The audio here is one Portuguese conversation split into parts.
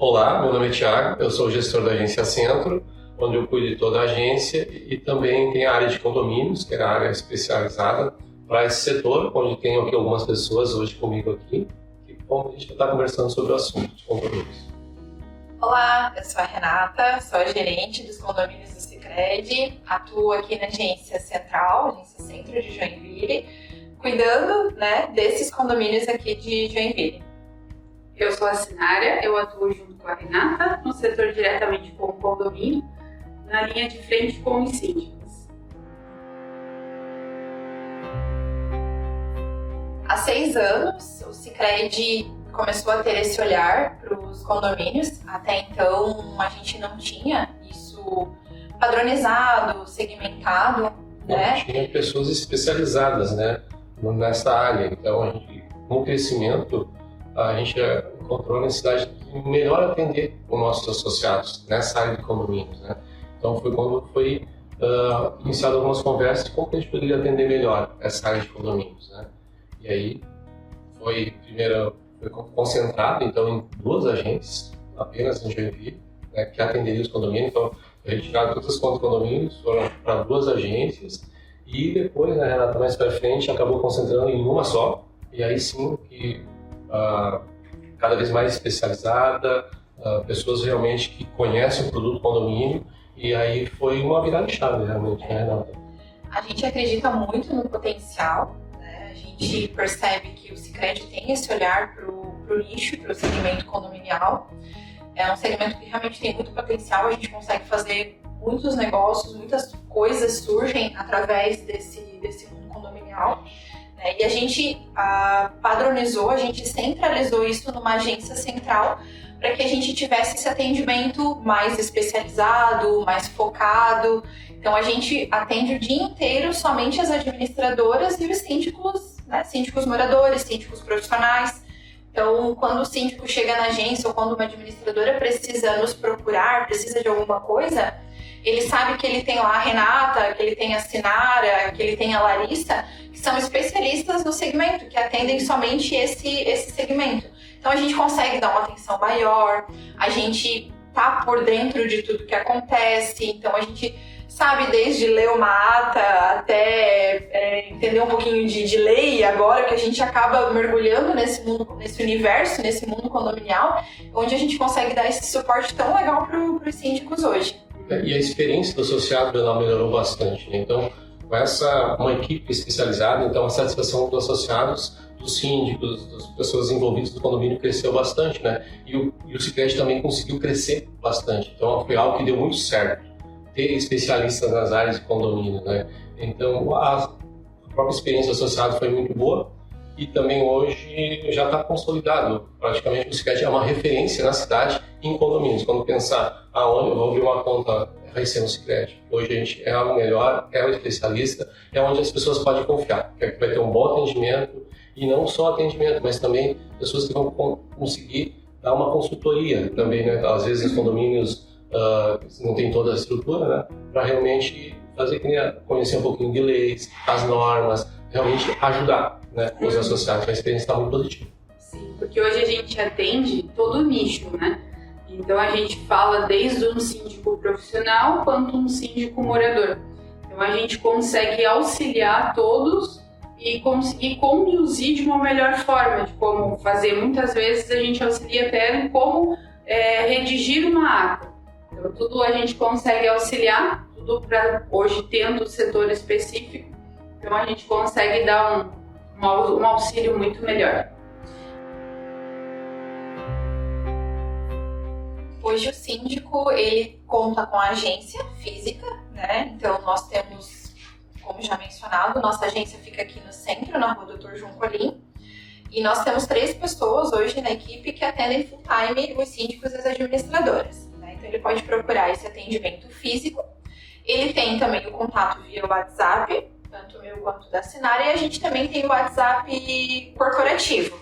Olá, meu nome é Thiago, eu sou o gestor da Agência Centro, onde eu cuido de toda a agência e também tem a área de condomínios, que é a área especializada para esse setor, onde tenho aqui algumas pessoas hoje comigo aqui, e como a gente vai estar conversando sobre o assunto de condomínios. Olá, eu sou a Renata, sou a gerente dos condomínios do Sicredi, atuo aqui na Agência Central, Agência Centro de Joinville, cuidando, desses condomínios aqui de Joinville. Eu sou a Sinária, eu atuo junto com a Renata, no setor diretamente com o condomínio, na linha de frente com os síndicos. Há 6 anos, o Sicredi começou a ter esse olhar para os condomínios. Até então, a gente não tinha isso padronizado, segmentado. Não tinha pessoas especializadas, nessa área. Então, com o crescimento, a gente encontrou a necessidade de melhor atender os nossos associados nessa área de condomínios. Então, foi quando foi iniciado algumas conversas de como a gente poderia atender melhor essa área de condomínios. E aí, foi concentrado então em 2 agências, apenas em Joinville, que atenderiam os condomínios. Então, retirado todas as contas de condomínios, foram para 2 agências e depois, Renata, mais para frente, acabou concentrando em uma só. E aí sim, que cada vez mais especializada, pessoas realmente que conhecem o produto condomínio, e aí foi uma virada de chave realmente, Renata? A gente acredita muito no potencial. A gente percebe que o Sicredi tem esse olhar para o nicho, para o segmento condominial. É um segmento que realmente tem muito potencial, a gente consegue fazer muitos negócios, muitas coisas surgem através desse mundo condominial. E a gente padronizou, a gente centralizou isso numa agência central para que a gente tivesse esse atendimento mais especializado, mais focado. Então a gente atende o dia inteiro somente as administradoras e os síndicos, síndicos moradores, síndicos profissionais. Então, quando o síndico chega na agência ou quando uma administradora precisa nos procurar, precisa de alguma coisa, ele sabe que ele tem lá a Renata, que ele tem a Sinara, que ele tem a Larissa, que são especialistas no segmento, que atendem somente esse segmento. Então, a gente consegue dar uma atenção maior, a gente tá por dentro de tudo que acontece, então a gente sabe desde ler uma ata até entender um pouquinho de lei, agora que a gente acaba mergulhando nesse mundo, nesse universo, nesse mundo condominial, onde a gente consegue dar esse suporte tão legal para os síndicos hoje. E a experiência do associado melhorou bastante, Então, com uma equipe especializada, então a satisfação dos associados, dos síndicos, das pessoas envolvidas no condomínio cresceu bastante, E o Sicredi também conseguiu crescer bastante. Então, foi algo que deu muito certo, ter especialistas nas áreas de condomínio, Então, a própria experiência do associado foi muito boa e também hoje já está consolidado. Praticamente o Sicredi é uma referência na cidade em condomínios. Quando pensar aonde eu vou abrir uma conta, vai ser no Sicredi. Hoje a gente é o melhor, é o especialista, é onde as pessoas podem confiar, que vai ter um bom atendimento e não só atendimento, mas também pessoas que vão conseguir dar uma consultoria também, Às vezes os condomínios não tem toda a estrutura, para realmente fazer conhecer um pouquinho de leis, as normas, realmente ajudar, os associados. A experiência está muito positiva. Sim, porque hoje a gente atende todo o nicho, Então a gente fala desde um síndico profissional quanto um síndico morador. Então a gente consegue auxiliar todos e conseguir conduzir de uma melhor forma, de como fazer. Muitas vezes a gente auxilia até em como redigir uma ata. Então, tudo a gente consegue auxiliar, tudo para hoje tendo o setor específico, então a gente consegue dar um auxílio muito melhor. Hoje o síndico, ele conta com a agência física, Então nós temos, como já mencionado, nossa agência fica aqui no centro, na rua Dr. João Colim, e nós temos 3 pessoas hoje na equipe que atendem full time os síndicos e as administradoras. Então ele pode procurar esse atendimento físico. Ele tem também o contato via WhatsApp, tanto o meu quanto da Sinara, e a gente também tem o WhatsApp corporativo,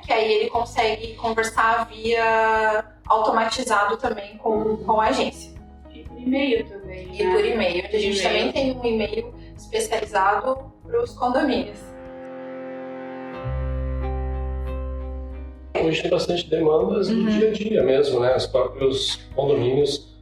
Que aí ele consegue conversar via automatizado também com a agência. E por e-mail também. E por e-mail. A gente também tem um e-mail especializado para os condomínios. hoje tem bastante demandas do dia a dia mesmo, né? Os próprios condomínios,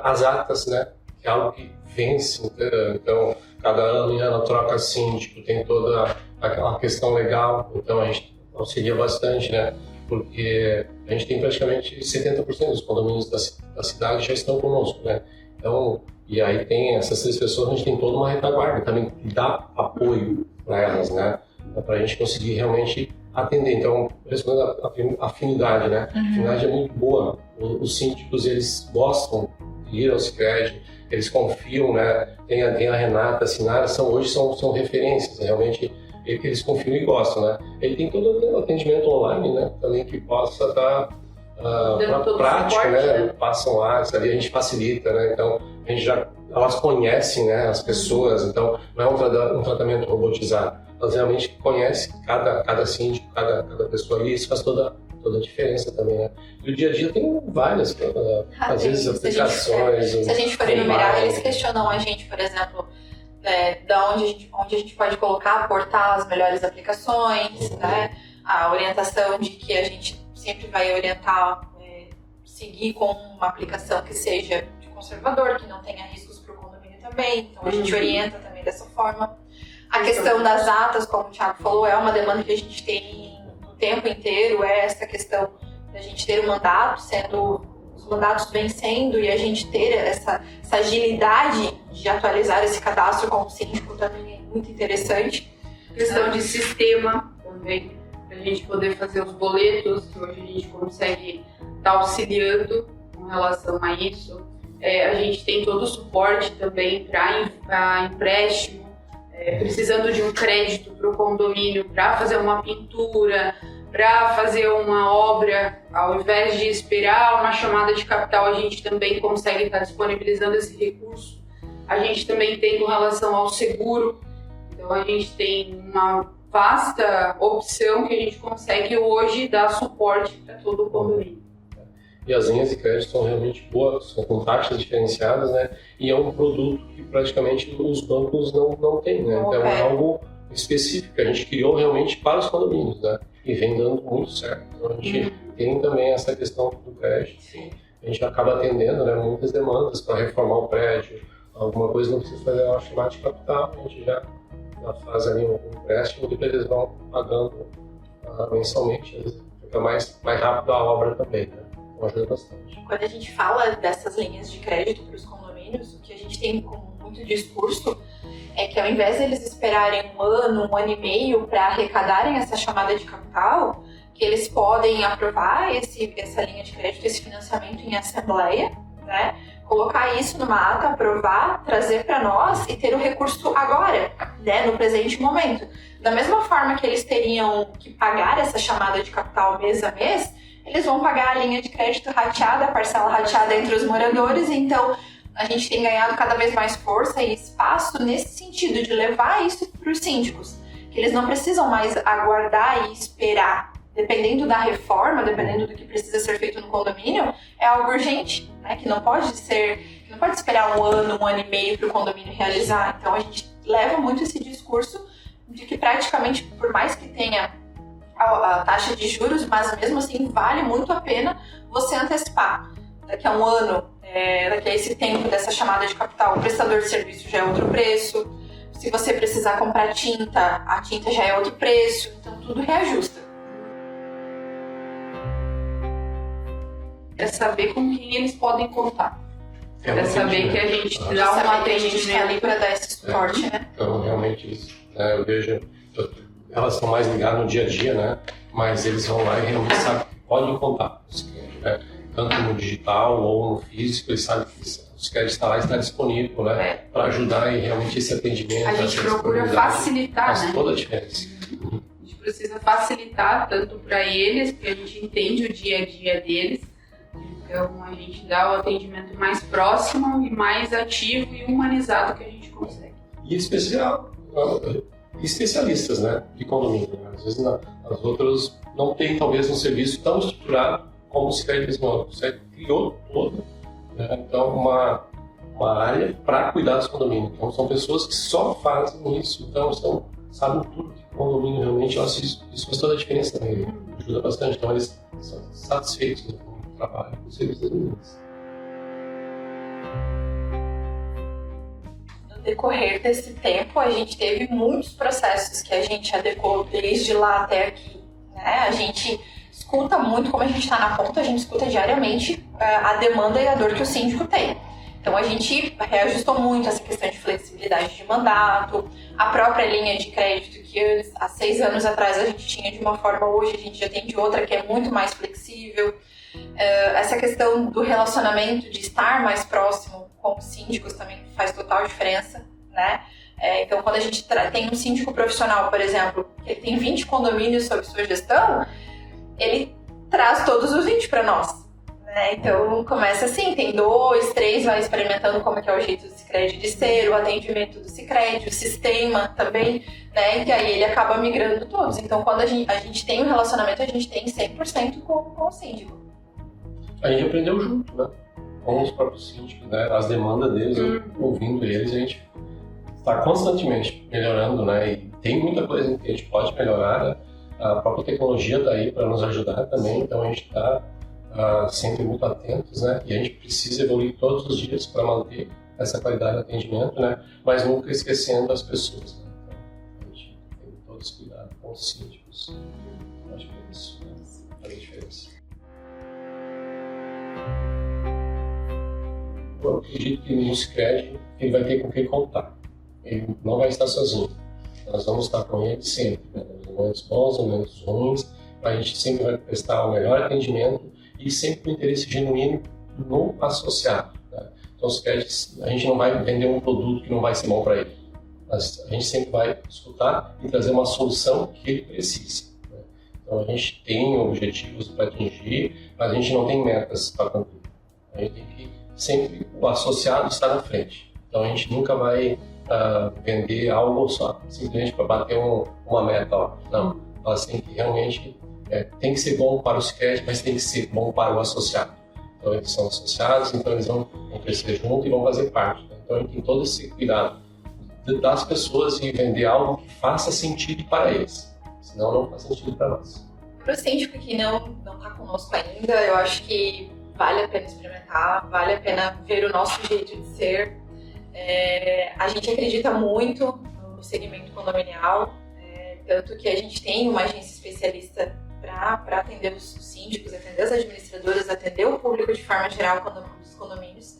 as atas, né? Que é algo que vence, então cada ano em ano troca síndico, tem toda aquela questão legal, então a gente auxilia bastante, né? Porque a gente tem praticamente 70% dos condomínios da cidade já estão conosco, né? Então, e aí tem essas 3 pessoas, a gente tem toda uma retaguarda também que dá apoio para elas, né? Para a gente conseguir realmente atender. Então, respondendo a afinidade, né? A afinidade é muito boa. Os síndicos, eles gostam de ir ao Sicredi, eles confiam, né? Tem a Renata, a Sinara, hoje são referências, realmente eles confiam e gostam, né? Ele tem todo o atendimento online, né? Também que possa estar prático, né? Passam lá, ali a gente facilita, né? Então, a gente elas conhecem, né? As pessoas, então não é um tratamento robotizado. Elas realmente conhecem cada síndico, cada pessoa, e isso faz toda a diferença também, né? E o dia a dia tem várias, às vezes, aplicações. Se a gente for enumerar, eles questionam a gente, por exemplo, da onde a gente pode aportar as melhores aplicações, né? A orientação de que a gente sempre vai orientar, seguir com uma aplicação que seja de conservador, que não tenha riscos para o condomínio também, então a gente orienta também dessa forma. A questão das atas, como o Thiago falou, é uma demanda que a gente tem o tempo inteiro, é essa questão da gente ter um mandato, os mandatos vencendo, e a gente ter essa agilidade de atualizar esse cadastro com o síndico também é muito interessante. Questão de sistema também, para a gente poder fazer os boletos, que hoje a gente consegue estar auxiliando com relação a isso. A gente tem todo o suporte também para empréstimo, precisando de um crédito para o condomínio para fazer uma pintura, para fazer uma obra, ao invés de esperar uma chamada de capital, a gente também consegue estar disponibilizando esse recurso. A gente também tem com relação ao seguro, então a gente tem uma vasta opção que a gente consegue hoje dar suporte para todo o condomínio. E as linhas de crédito são realmente boas, são com taxas diferenciadas, né? E é um produto que praticamente os bancos não têm, né? Então é algo específico que a gente criou realmente para os condomínios, né? E vem dando muito certo. Então a gente tem também essa questão do crédito. Sim. A gente acaba atendendo, né, muitas demandas para reformar o prédio, alguma coisa não precisa fazer uma chamada de capital, a gente já faz ali um empréstimo e depois eles vão pagando mensalmente, às vezes fica mais rápido a obra também, né? Ajuda bastante. Quando a gente fala dessas linhas de crédito para os condomínios, o que a gente tem como muito discurso é que ao invés de eles esperarem um ano e meio para arrecadarem essa chamada de capital, que eles podem aprovar essa linha de crédito, esse financiamento em assembleia, né? Colocar isso numa ata, aprovar, trazer para nós e ter o recurso agora, né? No presente momento. Da mesma forma que eles teriam que pagar essa chamada de capital mês a mês, eles vão pagar a linha de crédito rateada, a parcela rateada entre os moradores. Então, a gente tem ganhado cada vez mais força e espaço nesse sentido de levar isso para os síndicos, que eles não precisam mais aguardar e esperar. Dependendo da reforma, dependendo do que precisa ser feito no condomínio, é algo urgente, né? Que não pode esperar um ano e meio para o condomínio realizar. Então, a gente leva muito esse discurso de que praticamente, por mais que tenha a taxa de juros, mas mesmo assim vale muito a pena você antecipar. Daqui a um ano, daqui a esse tempo dessa chamada de capital, o prestador de serviço já é outro preço. Se você precisar comprar tinta, a tinta já é outro preço. Então tudo reajusta. É saber com quem eles podem contar. É saber que a gente dá um atendimento ali para dar esse suporte, né? Então realmente isso, né? Eu vejo... Elas estão mais ligadas no dia a dia, né? Mas eles vão lá e realmente sabem que podem contar com os clientes, né? Tanto no digital ou no físico, eles sabem que os clientes estão lá e está disponível, né? Para ajudar e realmente esse atendimento. A gente procura facilitar, faz né? toda a diferença. A gente precisa facilitar tanto para eles, porque a gente entende o dia a dia deles. Então a gente dá o atendimento mais próximo e mais ativo e humanizado que a gente consegue. E especialistas, né, de condomínio. Às vezes as outras não têm talvez um serviço tão estruturado como o Sicredi criou todo, né? Então uma área para cuidar dos condomínios. Então são pessoas que só fazem isso, então são sabem tudo que o condomínio realmente, eu acho isso faz toda a diferença também, ajuda bastante. Então eles são satisfeitos, né, com o trabalho, com o serviço das meninas. No decorrer desse tempo, a gente teve muitos processos que a gente adequou desde lá até aqui, né? A gente escuta muito, como a gente está na ponta, a gente escuta diariamente a demanda e a dor que o síndico tem. Então a gente reajustou muito essa questão de flexibilidade de mandato, a própria linha de crédito que há 6 anos atrás a gente tinha de uma forma, hoje a gente já tem de outra que é muito mais flexível. Essa questão do relacionamento, de estar mais próximo com os síndicos também faz total diferença, né? Então quando a gente tem um síndico profissional, por exemplo, que ele tem 20 condomínios sob sua gestão, ele traz todos os 20 para nós. Então começa assim, tem 2, 3, vai experimentando como é que é o jeito do Sicredi de ser, o atendimento do Sicredi, o sistema também, né? Que aí ele acaba migrando todos. Então quando a gente tem um relacionamento, a gente tem 100% com o síndico. A gente aprendeu junto, né? Com os próprios síndicos, né? As demandas deles, ouvindo eles, a gente está constantemente melhorando, né? E tem muita coisa que a gente pode melhorar, né? A própria tecnologia está aí para nos ajudar também, então a gente está sempre muito atentos, né? E a gente precisa evoluir todos os dias para manter essa qualidade de atendimento, né? Mas nunca esquecendo as pessoas, né? Então, a gente tem todo esse cuidado com os síndicos. Eu acho que é isso, né? Faz a diferença. Eu acredito que no Sicredi ele vai ter com quem contar. Ele não vai estar sozinho. Nós vamos estar com ele sempre, né? Nos momentos bons, nos momentos ruins. A gente sempre vai prestar o melhor atendimento e sempre com interesse genuíno no associado, né? Então, a gente não vai vender um produto que não vai ser bom para ele. Mas a gente sempre vai escutar e trazer uma solução que ele precisa, né? Então, a gente tem objetivos para atingir, mas a gente não tem metas para cumprir. A gente tem que sempre, o associado está na frente. Então, a gente nunca vai vender algo só, simplesmente para bater uma meta. Ó. Não, elas têm que realmente... tem que ser bom para o Sicredi, mas tem que ser bom para o associado. Então eles são associados, então eles vão crescer junto e vão fazer parte, né? Então a gente tem todo esse cuidado das pessoas e vender algo que faça sentido para eles, senão não faz sentido para nós. Para o síndico que não está conosco ainda, eu acho que vale a pena experimentar, vale a pena ver o nosso jeito de ser. A gente acredita muito no segmento condominial, tanto que a gente tem uma agência especialista para atender os síndicos, atender as administradoras, atender o público de forma geral dos condomínios.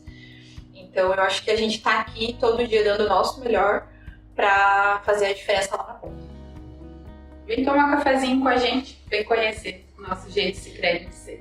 Então eu acho que a gente está aqui todo dia dando o nosso melhor para fazer a diferença lá na ponta. Vem tomar um cafezinho com a gente, vem conhecer o nosso jeito Sicredi de ser.